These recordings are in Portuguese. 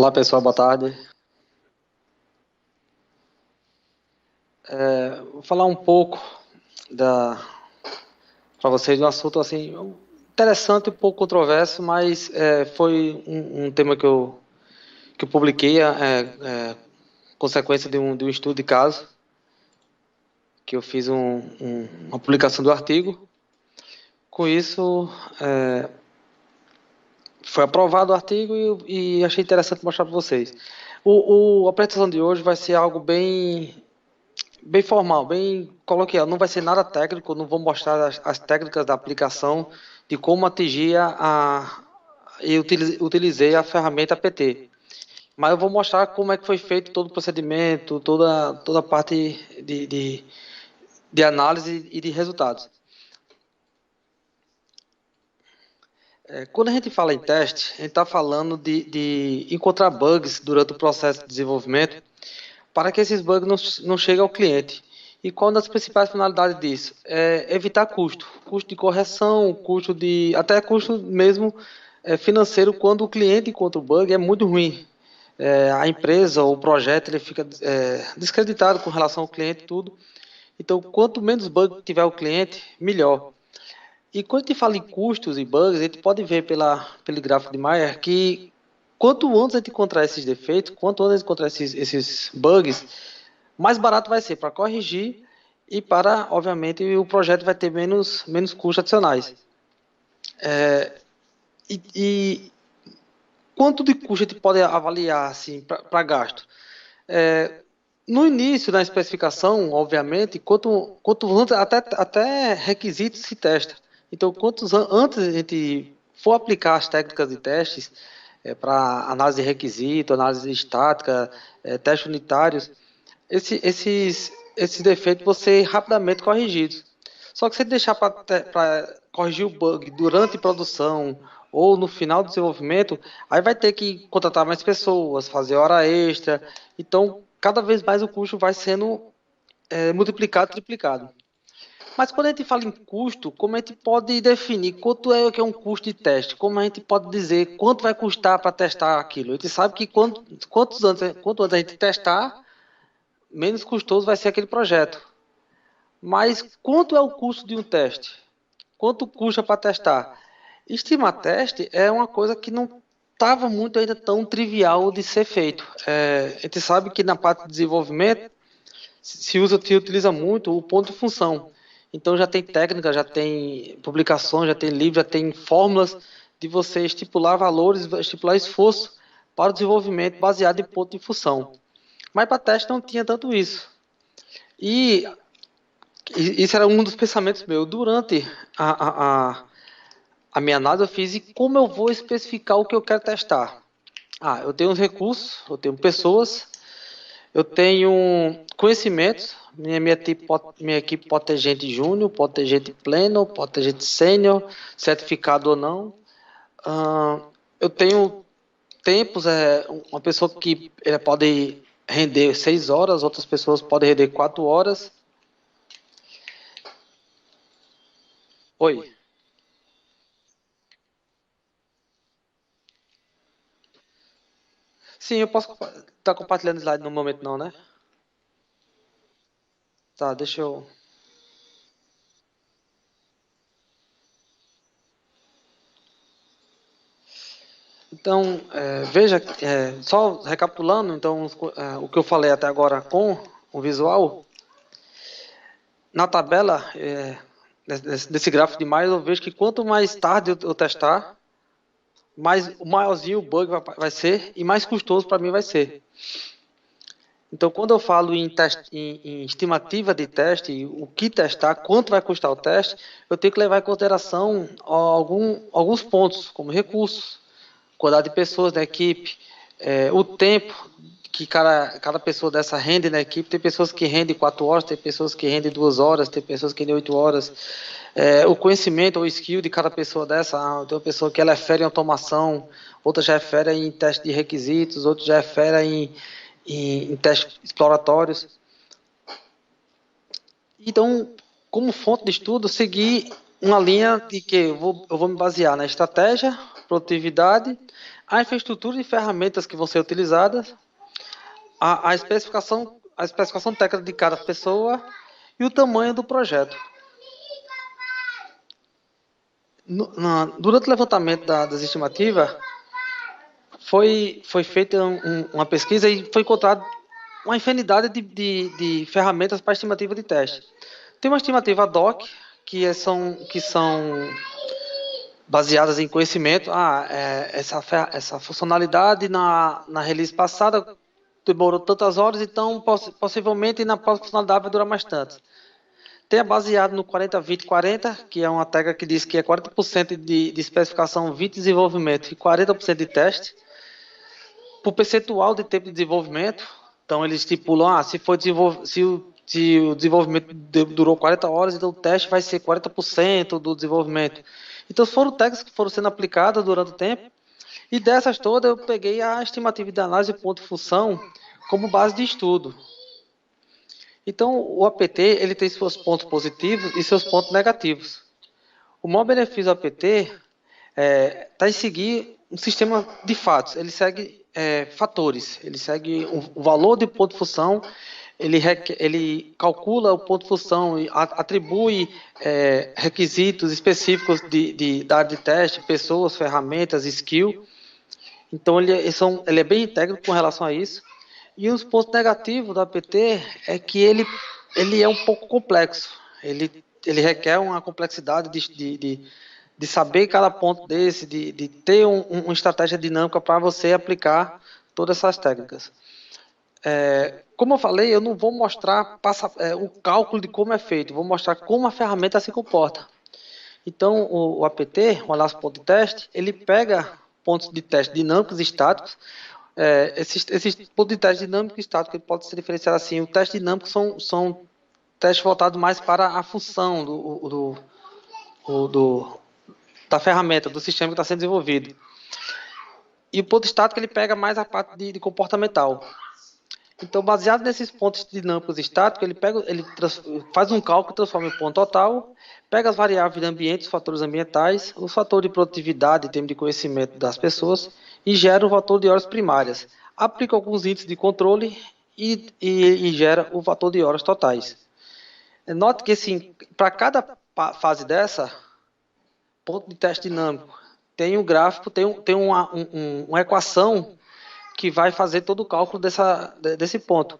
Olá pessoal, boa tarde. Vou falar um pouco para vocês de um assunto assim interessante, um pouco controverso, mas foi um tema que eu publiquei consequência de um estudo de caso, que eu fiz uma publicação do artigo. Com isso, foi aprovado o artigo e achei interessante mostrar para vocês. A apresentação de hoje vai ser algo bem formal, bem coloquial. Não vai ser nada técnico, não vou mostrar as técnicas da aplicação de como atingir e utilizei a ferramenta PT. Mas eu vou mostrar como é que foi feito todo o procedimento, toda a parte de análise e de resultados. Quando a gente fala em teste, a gente está falando de encontrar bugs durante o processo de desenvolvimento para que esses bugs não cheguem ao cliente. E qual uma das principais finalidades disso? É evitar custo de correção, até custo mesmo financeiro quando o cliente encontra o bug é muito ruim. A empresa ou o projeto ele fica descreditado com relação ao cliente e tudo. Então, quanto menos bug tiver o cliente, melhor. E quando a gente fala em custos e bugs, a gente pode ver pelo gráfico de Maier que quanto antes a gente encontrar esses defeitos, quanto antes a gente encontrar esses bugs, mais barato vai ser para corrigir e para, obviamente, o projeto vai ter menos custos adicionais. E quanto de custo a gente pode avaliar assim, para gasto? No início, na especificação, obviamente, quanto antes, até requisitos se testa. Então, antes a gente for aplicar as técnicas de testes para análise de requisito, análise estática, testes unitários, esses defeitos vão ser rapidamente corrigidos. Só que se deixar para corrigir o bug durante a produção ou no final do desenvolvimento, aí vai ter que contratar mais pessoas, fazer hora extra. Então, cada vez mais o custo vai sendo multiplicado, triplicado. Mas quando a gente fala em custo, como a gente pode definir quanto é que é um custo de teste? Como a gente pode dizer quanto vai custar para testar aquilo? A gente sabe que quanto antes a gente testar, menos custoso vai ser aquele projeto. Mas quanto é o custo de um teste? Quanto custa para testar? Estimar teste é uma coisa que não estava muito ainda tão trivial de ser feito. A gente sabe que na parte de desenvolvimento se utiliza muito o ponto de função. Então já tem técnica, já tem publicações, já tem livros, já tem fórmulas de você estipular valores, estipular esforço para o desenvolvimento baseado em ponto de função. Mas para teste não tinha tanto isso. E isso era um dos pensamentos meus. Durante a minha análise, eu fiz, e como eu vou especificar o que eu quero testar? Eu tenho os recursos, eu tenho pessoas, eu tenho conhecimentos. Minha equipe pode ter gente júnior, pode ter gente pleno, pode ter gente sênior, certificado ou não. Eu tenho tempos, uma pessoa que pode render 6 horas, outras pessoas podem render 4 horas. Oi. Sim, eu posso estar compartilhando slide no momento não, né? Tá, deixa eu... Então, veja, só recapitulando, então, o que eu falei até agora com o visual, na tabela, desse gráfico de mais, eu vejo que quanto mais tarde eu testar, mais o maiorzinho o bug vai ser e mais custoso para mim vai ser. Então, quando eu falo em estimativa de teste, o que testar, quanto vai custar o teste, eu tenho que levar em consideração alguns pontos, como recursos, quantidade de pessoas da equipe, o tempo que cada pessoa dessa rende na equipe. Tem pessoas que rendem 4 horas, tem pessoas que rendem 2 horas, tem pessoas que rendem 8 horas. O conhecimento ou skill de cada pessoa dessa, tem uma pessoa que ela é fera em automação, outra já é fera em teste de requisitos, outra já é fera em testes exploratórios. Então, como fonte de estudo, seguir uma linha de que eu vou me basear na estratégia, produtividade, a infraestrutura de ferramentas que vão ser utilizadas, a especificação técnica de cada pessoa e o tamanho do projeto. Durante o levantamento das estimativas, foi feita uma pesquisa e foi encontrado uma infinidade de ferramentas para estimativa de teste. Tem uma estimativa ad hoc, que são baseadas em conhecimento. Essa funcionalidade na release passada demorou tantas horas, então possivelmente na próxima funcionalidade vai durar mais tanto. Tem a baseada no 40-20-40, que é uma técnica que diz que é 40% de especificação, 20% de desenvolvimento e 40% de teste. Por percentual de tempo de desenvolvimento, então eles estipulam, se o desenvolvimento durou 40 horas, então o teste vai ser 40% do desenvolvimento. Então foram técnicas que foram sendo aplicadas durante o tempo, e dessas todas eu peguei a estimativa de análise de ponto de função como base de estudo. Então o APT ele tem seus pontos positivos e seus pontos negativos. O maior benefício do APT está em seguir um sistema de fatos. Ele segue fatores, ele segue o valor de ponto de função, ele calcula o ponto de função e atribui requisitos específicos da área de teste, pessoas, ferramentas, skill. Então ele é bem íntegro com relação a isso. E os pontos negativos do APT é que ele é um pouco complexo. Ele requer uma complexidade de saber cada ponto desse, de ter uma estratégia dinâmica para você aplicar todas essas técnicas. Como eu falei, eu não vou mostrar o cálculo de como é feito, vou mostrar como a ferramenta se comporta. Então, o APT, o Análise Ponto de Teste, ele pega pontos de teste dinâmicos e estáticos. Esses pontos de teste dinâmico e estático, ele pode ser diferenciado assim. O teste dinâmico são testes voltados mais para a função da ferramenta, do sistema que está sendo desenvolvido. E o ponto estático ele pega mais a parte de comportamental. Então, baseado nesses pontos dinâmicos e estáticos, ele faz um cálculo, transforma em ponto total, pega as variáveis de ambiente, os fatores ambientais, os fatores de produtividade em termos de conhecimento das pessoas e gera o fator de horas primárias. Aplica alguns índices de controle e gera o fator de horas totais. Note que, assim, para cada fase dessa, ponto de teste dinâmico, tem um gráfico, tem uma equação que vai fazer todo o cálculo desse ponto.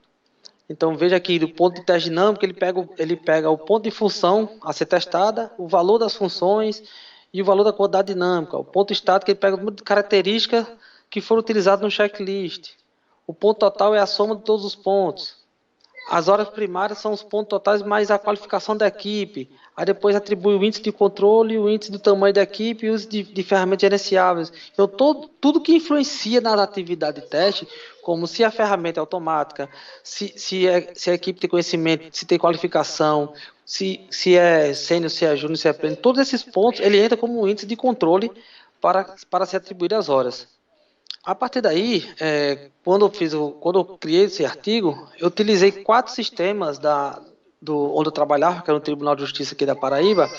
Então, veja aqui, do ponto de teste dinâmico, ele pega o ponto de função a ser testada, o valor das funções e o valor da quantidade dinâmica. O ponto estático, ele pega o número de características que foram utilizadas no checklist. O ponto total é a soma de todos os pontos. As horas primárias são os pontos totais mais a qualificação da equipe. Aí depois atribui o índice de controle, o índice do tamanho da equipe e o uso de ferramentas gerenciáveis. Então, tudo que influencia na atividade de teste, como se a ferramenta é automática, se a equipe tem conhecimento, se tem qualificação, se é sênior, se é júnior, se é pleno, todos esses pontos, ele entra como um índice de controle para ser atribuído às horas. A partir daí, quando eu criei esse artigo, eu utilizei 4 sistemas onde eu trabalhava, que era no Tribunal de Justiça aqui da Paraíba.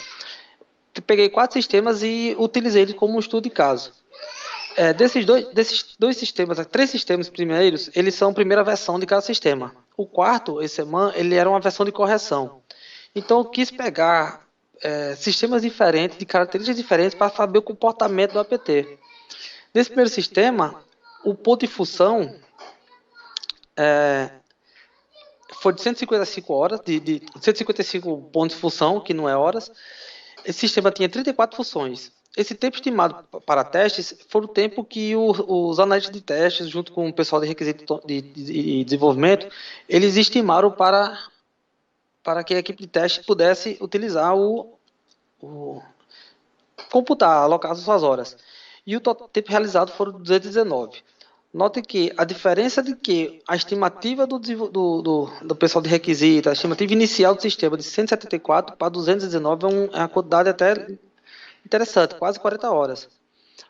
Peguei 4 sistemas e utilizei eles como um estudo de caso. Desses dois sistemas, 3 sistemas primeiros, eles são a primeira versão de cada sistema. O quarto, esse ele era uma versão de correção. Então, eu quis pegar sistemas diferentes, de características diferentes, para saber o comportamento do APT. Nesse primeiro sistema, o ponto de função foi de 155 horas, de 155 pontos de função, que não é horas. Esse sistema tinha 34 funções. Esse tempo estimado para testes foi o tempo que os analistas de testes, junto com o pessoal de requisito de desenvolvimento, eles estimaram para que a equipe de teste pudesse utilizar computar, alocar as suas horas. E o tempo realizado foram 219. Note que a diferença de que a estimativa do pessoal de requisito, a estimativa inicial do sistema de 174 para 219 é uma quantidade até interessante, quase 40 horas.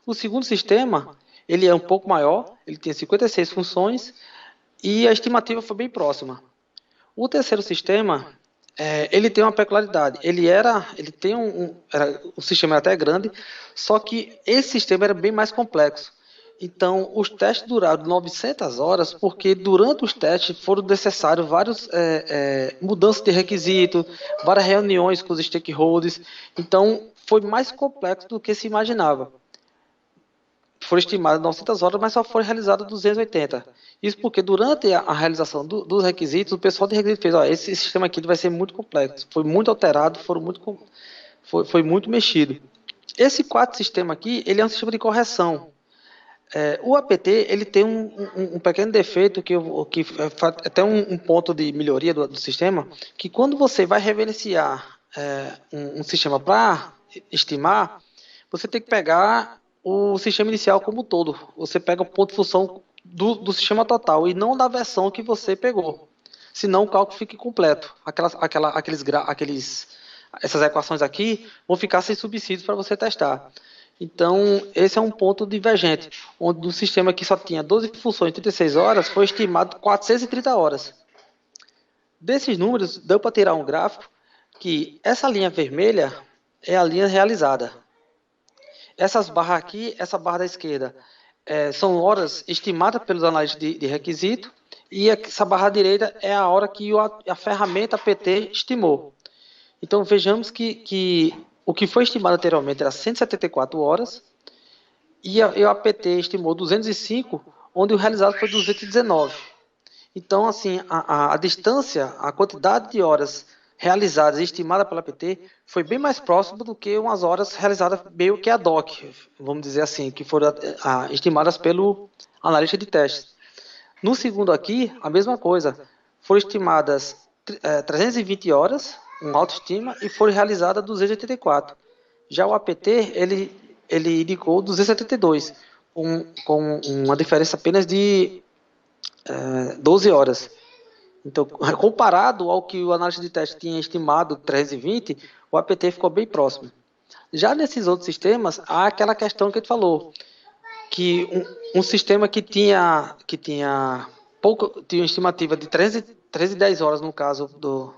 O segundo sistema, ele é um pouco maior, ele tem 56 funções e a estimativa foi bem próxima. O terceiro sistema, ele tem uma peculiaridade. O sistema era até grande, só que esse sistema era bem mais complexo. Então, os testes duraram 900 horas porque durante os testes foram necessários várias mudanças de requisito, várias reuniões com os stakeholders. Então, foi mais complexo do que se imaginava. Foram estimadas 900 horas, mas só foram realizadas 280. Isso porque durante a realização dos requisitos, o pessoal de requisitos fez, ó, esse sistema aqui vai ser muito complexo, foi muito alterado, foi muito mexido. Esse quarto sistema aqui, ele é um sistema de correção. O APT ele tem um pequeno defeito que é até um ponto de melhoria do sistema, que quando você vai reverenciar um sistema para estimar, você tem que pegar o sistema inicial como um todo. Você pega o ponto de função do sistema total e não da versão que você pegou. Senão o cálculo fica incompleto. Essas equações aqui vão ficar sem subsídios para você testar. Então, esse é um ponto divergente, onde o sistema que só tinha 12 funções em 36 horas foi estimado 430 horas. Desses números, deu para tirar um gráfico que essa linha vermelha é a linha realizada. Essas barras aqui, essa barra da esquerda, são horas estimadas pelos analistas de requisito, e essa barra direita é a hora que a ferramenta PT estimou. Então, vejamos que o que foi estimado anteriormente era 174 horas, e o APT estimou 205, onde o realizado foi 219. Então, assim, a distância, a quantidade de horas realizadas e estimada pela APT foi bem mais próxima do que umas horas realizadas meio que ad hoc, vamos dizer assim, que foram estimadas pelo analista de testes. No segundo aqui, a mesma coisa. Foram estimadas 320 horas, uma autoestima, e foram realizadas 284. Já o APT, ele indicou 272, com uma diferença apenas de 12 horas. Então, comparado ao que o analista de teste tinha estimado 320, o APT ficou bem próximo. Já nesses outros sistemas, há aquela questão que a gente falou, que um sistema que tinha tinha uma estimativa de 310 horas no caso do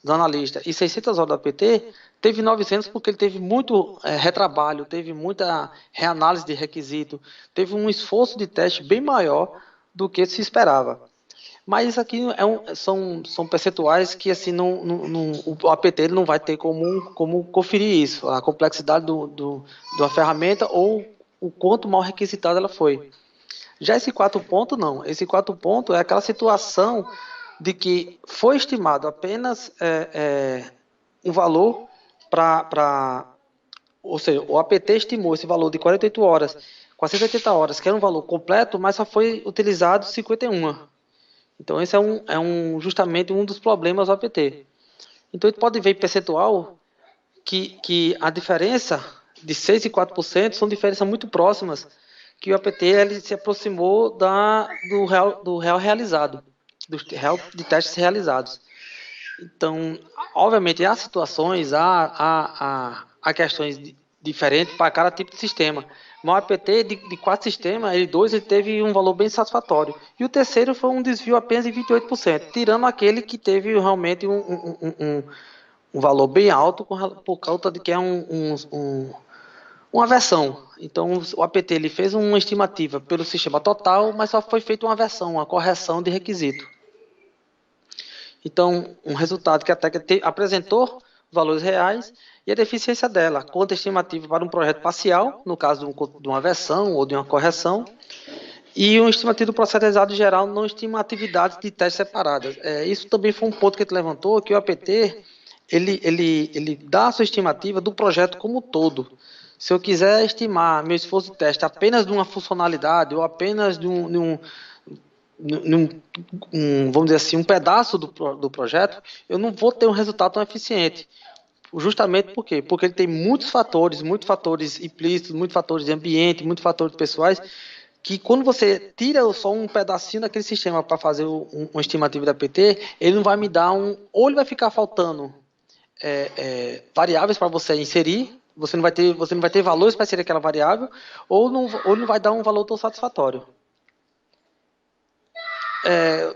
analista e 600 horas do APT, teve 900 porque ele teve muito retrabalho, teve muita reanálise de requisito, teve um esforço de teste bem maior do que se esperava. Mas isso aqui são percentuais que assim o APT ele não vai ter como conferir isso, a complexidade da ferramenta ou o quanto mal requisitada ela foi. Já esse 4 ponto não. Esse 4 ponto é aquela situação de que foi estimado apenas um valor ou seja, o APT estimou esse valor de 48 horas, 480 horas, que era um valor completo, mas só foi utilizado 51. Então esse justamente um dos problemas do APT. Então a gente pode ver em percentual que a diferença de 6% e 4% são diferenças muito próximas, que o APT ele se aproximou do real realizado, do real de testes realizados. Então, obviamente, há situações, há questões diferentes para cada tipo de sistema. Mas o APT de 4 sistemas, ele teve um valor bem satisfatório. E o terceiro foi um desvio apenas de 28%, tirando aquele que teve realmente um valor bem alto por causa de que é uma versão. Então, o APT ele fez uma estimativa pelo sistema total, mas só foi feita uma versão, uma correção de requisito. Então, um resultado que a técnica apresentou valores reais e a deficiência dela, conta estimativa para um projeto parcial, no caso de uma versão ou de uma correção, e um estimativo do processo realizado geral, não estima atividades de testes separadas. Isso também foi um ponto que ele levantou, que o APT ele dá a sua estimativa do projeto como um todo. Se eu quiser estimar meu esforço de teste apenas de uma funcionalidade ou apenas vamos dizer assim, um pedaço do projeto, eu não vou ter um resultado tão eficiente. Justamente por quê? Porque ele tem muitos fatores implícitos, muitos fatores de ambiente, muitos fatores pessoais, que quando você tira só um pedacinho daquele sistema para fazer uma estimativa da PT, ele não vai me dar ou ele vai ficar faltando variáveis para você inserir, você não vai ter valores para inserir aquela variável, ou não vai dar um valor tão satisfatório.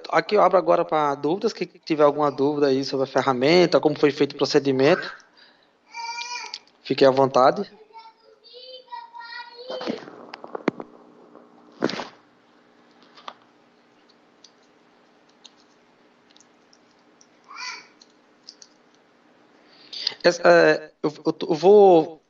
Aqui eu abro agora para dúvidas, quem tiver alguma dúvida aí sobre a ferramenta, como foi feito o procedimento, fique à vontade. Eu vou.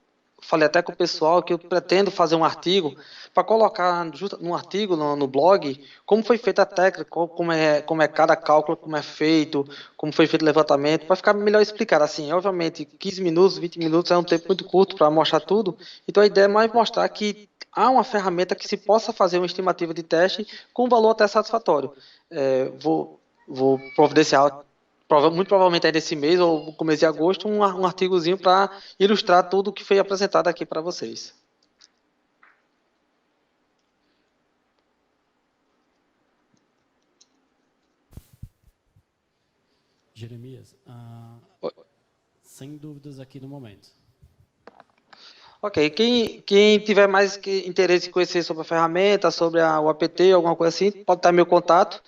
Falei até com o pessoal que eu pretendo fazer um artigo para colocar no artigo, no blog, como foi feita a técnica, como é cada cálculo, como é feito, como foi feito o levantamento, para ficar melhor explicado. Assim, obviamente, 15 minutos, 20 minutos é um tempo muito curto para mostrar tudo, então a ideia é mais mostrar que há uma ferramenta que se possa fazer uma estimativa de teste com um valor até satisfatório. Vou providenciar muito provavelmente é nesse mês ou no começo de agosto, um artigozinho para ilustrar tudo o que foi apresentado aqui para vocês. Jeremias, sem dúvidas aqui no momento. Ok, quem tiver mais interesse em conhecer sobre a ferramenta, sobre o APT, alguma coisa assim, pode dar meu contato,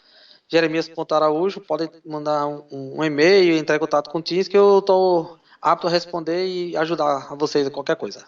jeremias.araújo, pode mandar um e-mail, entrar em contato com o Teams, que eu estou apto a responder e ajudar a vocês em qualquer coisa.